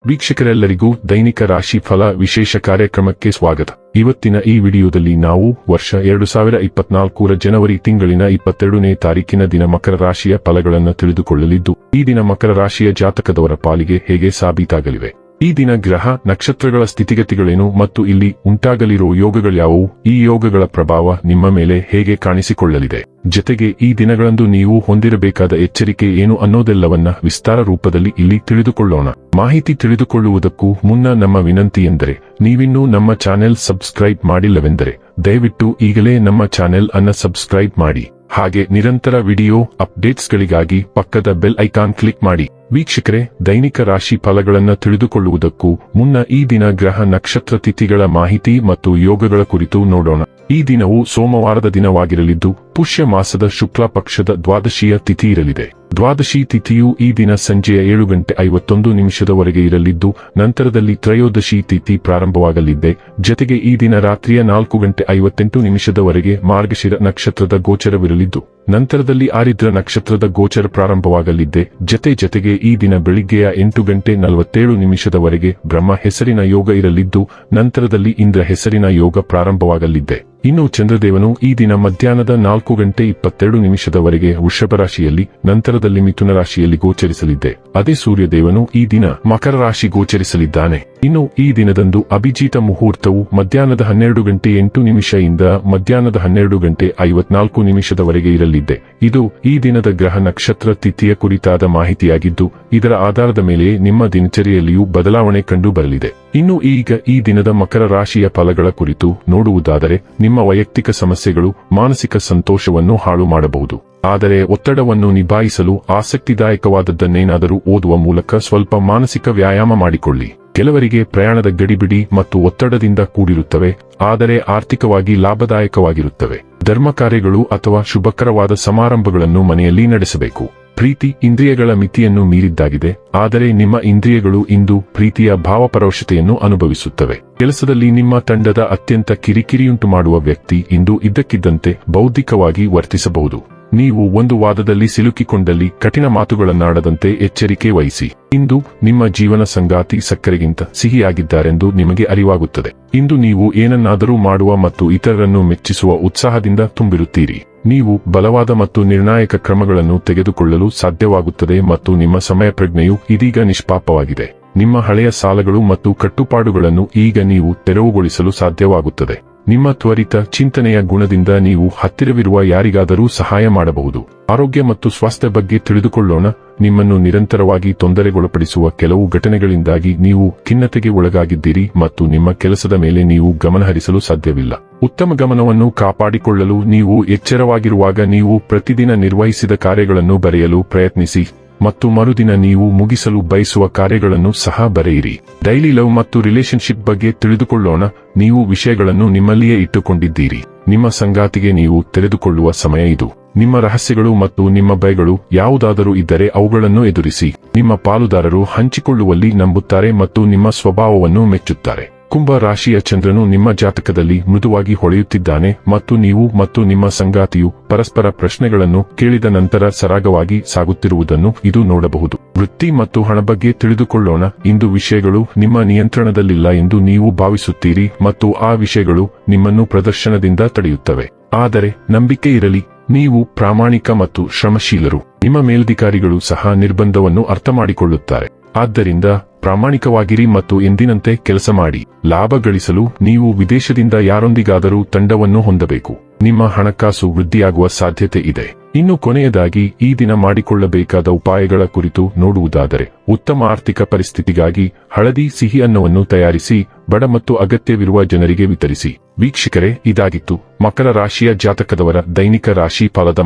ವೀಕ್ಷಕರೆಲ್ಲರಿಗೂ ದೈನಿಕ ರಾಶಿ ಫಲ ವಿಶೇಷ ಕಾರ್ಯಕ್ರಮಕ್ಕೆ ಸ್ವಾಗತ. ಇವತ್ತಿನ ಈ ವಿಡಿಯೋದಲ್ಲಿ ನಾವು ವರ್ಷ 2024ರ ಜನವರಿ ತಿಂಗಳಿನ 22ನೇ ತಾರೀಕಿನ ದಿನ ಮಕರ ರಾಶಿಯ ಫಲಗಳನ್ನು ತಿಳಿದುಕೊಳ್ಳಲಿದ್ದು, ಈ ದಿನ ಮಕರ ರಾಶಿಯ ಜಾತಕದವರ ಪಾಲಿಗೆ ಹೇಗೆ ಸಾಬೀತಾಗಲಿವೆ, ಈ ದಿನ ಗ್ರಹ ನಕ್ಷತ್ರಗಳ ಸ್ಥಿತಿಗತಿಗಳೇನು ಮತ್ತು ಇಲ್ಲಿ ಉಂಟಾಗಲಿರುವ ಯೋಗಗಳ್ಯಾವುವು, ಈ ಯೋಗಗಳ ಪ್ರಭಾವ ನಿಮ್ಮ ಮೇಲೆ ಹೇಗೆ ಕಾಣಿಸಿಕೊಳ್ಳಲಿದೆ, ಜೊತೆಗೆ ಈ ದಿನಗಳಂದು ನೀವು ಹೊಂದಿರಬೇಕಾದ ಎಚ್ಚರಿಕೆ ಏನು ಅನ್ನೋದೆಲ್ಲವನ್ನ ವಿಸ್ತಾರ ರೂಪದಲ್ಲಿ ಇಲ್ಲಿ ತಿಳಿದುಕೊಳ್ಳೋಣ. ಮಾಹಿತಿ ತಿಳಿದುಕೊಳ್ಳುವುದಕ್ಕೂ ಮುನ್ನ ನಮ್ಮ ವಿನಂತಿ ಎಂದರೆ, ನೀವಿನ್ನೂ ನಮ್ಮ ಚಾನೆಲ್ ಸಬ್ಸ್ಕ್ರೈಬ್ ಮಾಡಿಲ್ಲವೆಂದರೆ ದಯವಿಟ್ಟು ಈಗಲೇ ನಮ್ಮ ಚಾನೆಲ್ ಅನ್ನು ಸಬ್ಸ್ಕ್ರೈಬ್ ಮಾಡಿ. ಹಾಗೆ ನಿರಂತರ ವಿಡಿಯೋ ಅಪ್ಡೇಟ್ಸ್ಗಳಿಗಾಗಿ ಪಕ್ಕದ ಬೆಲ್ ಐಕಾನ್ ಕ್ಲಿಕ್ ಮಾಡಿ. ವೀಕ್ಷಕರೇ, ದೈನಿಕ ರಾಶಿ ಫಲಗಳನ್ನು ತಿಳಿದುಕೊಳ್ಳುವುದಕ್ಕೂ ಮುನ್ನ ಈ ದಿನ ಗ್ರಹ ನಕ್ಷತ್ರ ತಿಥಿಗಳ ಮಾಹಿತಿ ಮತ್ತು ಯೋಗಗಳ ಕುರಿತು ನೋಡೋಣ. ಈ ದಿನವು ಸೋಮವಾರದ ದಿನವಾಗಿರಲಿದ್ದು, ಪುಷ್ಯ ಮಾಸದ ಶುಕ್ಲ ಪಕ್ಷದ ದ್ವಾದಶಿಯ ತಿಥಿ ಇರಲಿದೆ. ದ್ವಾದಶಿ ತಿಥಿಯು ಈ ದಿನ ಸಂಜೆಯ 7:51 ಇರಲಿದ್ದು, ನಂತರದಲ್ಲಿ ತ್ರಯೋದಶಿ ತಿಥಿ ಪ್ರಾರಂಭವಾಗಲಿದೆ. ಜೊತೆಗೆ ಈ ದಿನ ರಾತ್ರಿಯ 4:58 ಮಾರ್ಗಶಿರ ನಕ್ಷತ್ರದ ಗೋಚರವಿರಲಿದ್ದು, ನಂತರದಲ್ಲಿ ಆರಿದ್ರ ನಕ್ಷತ್ರದ ಗೋಚರ ಪ್ರಾರಂಭವಾಗಲಿದೆ. ಜೊತೆಗೆ ಈ ದಿನ ಬೆಳಿಗ್ಗೆಯ 8:47 ಬ್ರಹ್ಮ ಹೆಸರಿನ ಯೋಗ ಇರಲಿದ್ದು, ನಂತರದಲ್ಲಿ ಇಂದ್ರ ಹೆಸರಿನ ಯೋಗ ಪ್ರಾರಂಭವಾಗಲಿದೆ. ಇನ್ನು ಚಂದ್ರದೇವನು ಈ ದಿನ ಮಧ್ಯಾಹ್ನದ 4:22 ವೃಷಭ ರಾಶಿಯಲ್ಲಿ, ನಂತರದಲ್ಲಿ ಮಿಥುನ ರಾಶಿಯಲ್ಲಿ ಗೋಚರಿಸಲಿದೆ. ಅದೇ ಸೂರ್ಯದೇವನು ಈ ದಿನ ಮಕರ ರಾಶಿ ಗೋಚರಿಸಲಿದ್ದಾನೆ. ಇನ್ನು ಈ ದಿನದಂದು ಅಭಿಜಿತ ಮುಹೂರ್ತವು ಮಧ್ಯಾಹ್ನದ 12:08 ಇಂದ ಮಧ್ಯಾಹ್ನದ 12:54 ಇರಲಿದೆ. ಇದು ಈ ದಿನದ ಗ್ರಹ ನಕ್ಷತ್ರ ತಿಥಿಯ ಕುರಿತಾದ ಮಾಹಿತಿಯಾಗಿದ್ದು, ಇದರ ಆಧಾರದ ಮೇಲೆ ನಿಮ್ಮ ದಿನಚರಿಯಲ್ಲಿಯೂ ಬದಲಾವಣೆ ಕಂಡು ಬರಲಿದೆ. ಇನ್ನು ಈಗ ಈ ದಿನದ ಮಕರ ರಾಶಿಯ ಫಲಗಳ ಕುರಿತು ನೋಡುವುದಾದರೆ, ನಿಮ್ಮ ವೈಯಕ್ತಿಕ ಸಮಸ್ಯೆಗಳು ಮಾನಸಿಕ ಸಂತೋಷವನ್ನು ಹಾಳು ಮಾಡಬಹುದು. ಆದರೆ ಒತ್ತಡವನ್ನು ನಿಭಾಯಿಸಲು ಆಸಕ್ತಿದಾಯಕವಾದದ್ದನ್ನೇನಾದರೂ ಓದುವ ಮೂಲಕ ಸ್ವಲ್ಪ ಮಾನಸಿಕ ವ್ಯಾಯಾಮ ಮಾಡಿಕೊಳ್ಳಿ. ಕೆಲವರಿಗೆ ಪ್ರಯಾಣದ ಗಡಿಬಿಡಿ ಮತ್ತು ಒತ್ತಡದಿಂದ ಕೂಡಿರುತ್ತವೆ, ಆದರೆ ಆರ್ಥಿಕವಾಗಿ ಲಾಭದಾಯಕವಾಗಿರುತ್ತವೆ. ಧರ್ಮ ಕಾರ್ಯಗಳು ಅಥವಾ ಶುಭಕರವಾದ ಸಮಾರಂಭಗಳನ್ನು ಮನೆಯಲ್ಲಿ ನಡೆಸಬೇಕು. ಪ್ರೀತಿ ಇಂದ್ರಿಯಗಳ ಮಿತಿಯನ್ನು ಮೀರಿದ್ದಾಗಿದೆ, ಆದರೆ ನಿಮ್ಮ ಇಂದ್ರಿಯಗಳು ಇಂದು ಪ್ರೀತಿಯ ಭಾವಪರವಶತೆಯನ್ನು ಅನುಭವಿಸುತ್ತವೆ. ಕೆಲಸದಲ್ಲಿ ನಿಮ್ಮ ತಂಡದ ಅತ್ಯಂತ ಕಿರಿಕಿರಿಯುಂಟು ಮಾಡುವ ವ್ಯಕ್ತಿ ಇಂದು ಇದ್ದಕ್ಕಿದ್ದಂತೆ ಬೌದ್ಧಿಕವಾಗಿ ವರ್ತಿಸಬಹುದು. ನೀವು ಒಂದು ವಾದದಲ್ಲಿ ಸಿಲುಕಿಕೊಂಡಲ್ಲಿ ಕಠಿಣ ಮಾತುಗಳನ್ನಾಡದಂತೆ ಎಚ್ಚರಿಕೆ ವಹಿಸಿ. ಇಂದು ನಿಮ್ಮ ಜೀವನ ಸಂಗಾತಿ ಸಕ್ಕರೆಗಿಂತ ಸಿಹಿಯಾಗಿದ್ದಾರೆಂದು ನಿಮಗೆ ಅರಿವಾಗುತ್ತದೆ. ಇಂದು ನೀವು ಏನನ್ನಾದರೂ ಮಾಡುವ ಮತ್ತು ಇತರರನ್ನು ಮೆಚ್ಚಿಸುವ ಉತ್ಸಾಹದಿಂದ ತುಂಬಿರುತ್ತೀರಿ. ನೀವು ಬಲವಾದ ಮತ್ತು ನಿರ್ಣಾಯಕ ಕ್ರಮಗಳನ್ನು ತೆಗೆದುಕೊಳ್ಳಲು ಸಾಧ್ಯವಾಗುತ್ತದೆ ಮತ್ತು ನಿಮ್ಮ ಸಮಯ ಪ್ರಜ್ಞೆಯು ಇದೀಗ ನಿಷ್ಪಾಪವಾಗಿದೆ. ನಿಮ್ಮ ಹಳೆಯ ಸಾಲಗಳು ಮತ್ತು ಕಟ್ಟುಪಾಡುಗಳನ್ನು ಈಗ ನೀವು ತೆರವುಗೊಳಿಸಲು ಸಾಧ್ಯವಾಗುತ್ತದೆ. ನಿಮ್ಮ ತ್ವರಿತ ಚಿಂತನೆಯ ಗುಣದಿಂದ ನೀವು ಹತ್ತಿರವಿರುವ ಯಾರಿಗಾದರೂ ಸಹಾಯ ಮಾಡಬಹುದು. ಆರೋಗ್ಯ ಮತ್ತು ಸ್ವಾಸ್ಥ್ಯ ಬಗ್ಗೆ ತಿಳಿದುಕೊಳ್ಳೋಣ. ನಿಮ್ಮನ್ನು ನಿರಂತರವಾಗಿ ತೊಂದರೆಗೊಳಪಡಿಸುವ ಕೆಲವು ಘಟನೆಗಳಿಂದಾಗಿ ನೀವು ಖಿನ್ನತೆಗೆ ಒಳಗಾಗಿದ್ದೀರಿ ಮತ್ತು ನಿಮ್ಮ ಕೆಲಸದ ಮೇಲೆ ನೀವು ಗಮನಹರಿಸಲು ಸಾಧ್ಯವಿಲ್ಲ. ಉತ್ತಮ ಗಮನವನ್ನು ಕಾಪಾಡಿಕೊಳ್ಳಲು ನೀವು ಎಚ್ಚರವಾಗಿರುವಾಗ ನೀವು ಪ್ರತಿದಿನ ನಿರ್ವಹಿಸಿದ ಕಾರ್ಯಗಳನ್ನು ಬರೆಯಲು ಪ್ರಯತ್ನಿಸಿ ಮತ್ತು ಮರುದಿನ ನೀವು ಮುಗಿಸಲು ಬಯಸುವ ಕಾರ್ಯಗಳನ್ನು ಸಹ ಬರೆಯಿರಿ. ಡೈಲಿ ಲವ್ ಮತ್ತು ರಿಲೇಶನ್ಶಿಪ್ ಬಗ್ಗೆ ತಿಳಿದುಕೊಳ್ಳೋಣ. ನೀವು ವಿಷಯಗಳನ್ನು ನಿಮ್ಮಲ್ಲಿಯೇ ಇಟ್ಟುಕೊಂಡಿದ್ದೀರಿ. ನಿಮ್ಮ ಸಂಗಾತಿಗೆ ನೀವು ತೆರೆದುಕೊಳ್ಳುವ ಸಮಯ ಇದು. ನಿಮ್ಮ ರಹಸ್ಯಗಳು ಮತ್ತು ನಿಮ್ಮ ಭಯಗಳು ಯಾವುದಾದರೂ ಇದ್ದರೆ ಅವುಗಳನ್ನು ಎದುರಿಸಿ. ನಿಮ್ಮ ಪಾಲುದಾರರು ಹಂಚಿಕೊಳ್ಳುವಲ್ಲಿ ನಂಬುತ್ತಾರೆ ಮತ್ತು ನಿಮ್ಮ ಸ್ವಭಾವವನ್ನು ಮೆಚ್ಚುತ್ತಾರೆ. ಕುಂಭ ರಾಶಿಯ ಚಂದ್ರನು ನಿಮ್ಮ ಜಾತಕದಲ್ಲಿ ಮೃದುವಾಗಿ ಹೊಳೆಯುತ್ತಿದ್ದಾನೆ ಮತ್ತು ನೀವು ಮತ್ತು ನಿಮ್ಮ ಸಂಗಾತಿಯು ಪರಸ್ಪರ ಪ್ರಶ್ನೆಗಳನ್ನು ಕೇಳಿದ ನಂತರ ಸರಾಗವಾಗಿ ಸಾಗುತ್ತಿರುವುದನ್ನು ಇದು ನೋಡಬಹುದು. ವೃತ್ತಿ ಮತ್ತು ಹಣ ಬಗ್ಗೆ ತಿಳಿದುಕೊಳ್ಳೋಣ. ಇಂದು ವಿಷಯಗಳು ನಿಮ್ಮ ನಿಯಂತ್ರಣದಲ್ಲಿಲ್ಲ ಎಂದು ನೀವು ಭಾವಿಸುತ್ತೀರಿ ಮತ್ತು ಆ ವಿಷಯಗಳು ನಿಮ್ಮನ್ನು ಪ್ರದರ್ಶನದಿಂದ ತಡೆಯುತ್ತವೆ. ಆದರೆ ನಂಬಿಕೆ ಇರಲಿ, ನೀವು ಪ್ರಾಮಾಣಿಕ ಮತ್ತು ಶ್ರಮಶೀಲರು. ನಿಮ್ಮ ಮೇಲಧಿಕಾರಿಗಳು ಸಹ ನಿರ್ಬಂಧವನ್ನು ಅರ್ಥಮಾಡಿಕೊಳ್ಳುತ್ತಾರೆ. ಆದ್ದರಿಂದ ಪ್ರಾಮಾಣಿಕವಾಗಿರಿ ಮತ್ತು ಎಂದಿನಂತೆ ಕೆಲಸ ಮಾಡಿ. ಲಾಭ ಗಳಿಸಲು ನೀವು ವಿದೇಶದಿಂದ ಯಾರೊಂದಿಗಾದರೂ ತಂಡವನ್ನು ಹೊಂದಬೇಕು. ನಿಮ್ಮ ಹಣಕಾಸು ವೃದ್ಧಿಯಾಗುವ ಸಾಧ್ಯತೆ ಇದೆ. ಇನ್ನು ಕೊನೆಯದಾಗಿ ಈ ದಿನ ಮಾಡಿಕೊಳ್ಳಬೇಕಾದ ಉಪಾಯಗಳ ಕುರಿತು ನೋಡುವುದಾದರೆ, ಉತ್ತಮ ಆರ್ಥಿಕ ಪರಿಸ್ಥಿತಿಗಾಗಿ ಹಳದಿ ಸಿಹಿ ಅನ್ನವನ್ನು ತಯಾರಿಸಿ ಬಡ ಮತ್ತು ಅಗತ್ಯವಿರುವ ಜನರಿಗೆ ವಿತರಿಸಿ. ವೀಕ್ಷಕರೇ, ಇದಾಗಿತ್ತು ಮಕರ ರಾಶಿಯ ಜಾತಕದವರ ದೈನಿಕ ರಾಶಿ ಫಲದ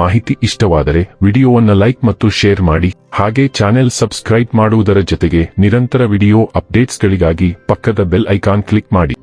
ಮಾಹಿತಿ ಇಷ್ಟವಾದರೆ ವಿಡಿಯೋವನ್ನು ಲೈಕ್ ಮತ್ತು ಶೇರ್ ಮಾಡಿ. ಹಾಗೆ ಚಾನೆಲ್ ಸಬ್ಸ್ಕ್ರೈಬ್ ಮಾಡುವುದರ ಜೊತೆಗೆ ನಿರಂತರ ವಿಡಿಯೋ ಅಪ್ಡೇಟ್ಸ್ಗಳಿಗಾಗಿ ಪಕ್ಕದ ಬೆಲ್ ಐಕಾನ್ ಕ್ಲಿಕ್ ಮಾಡಿ.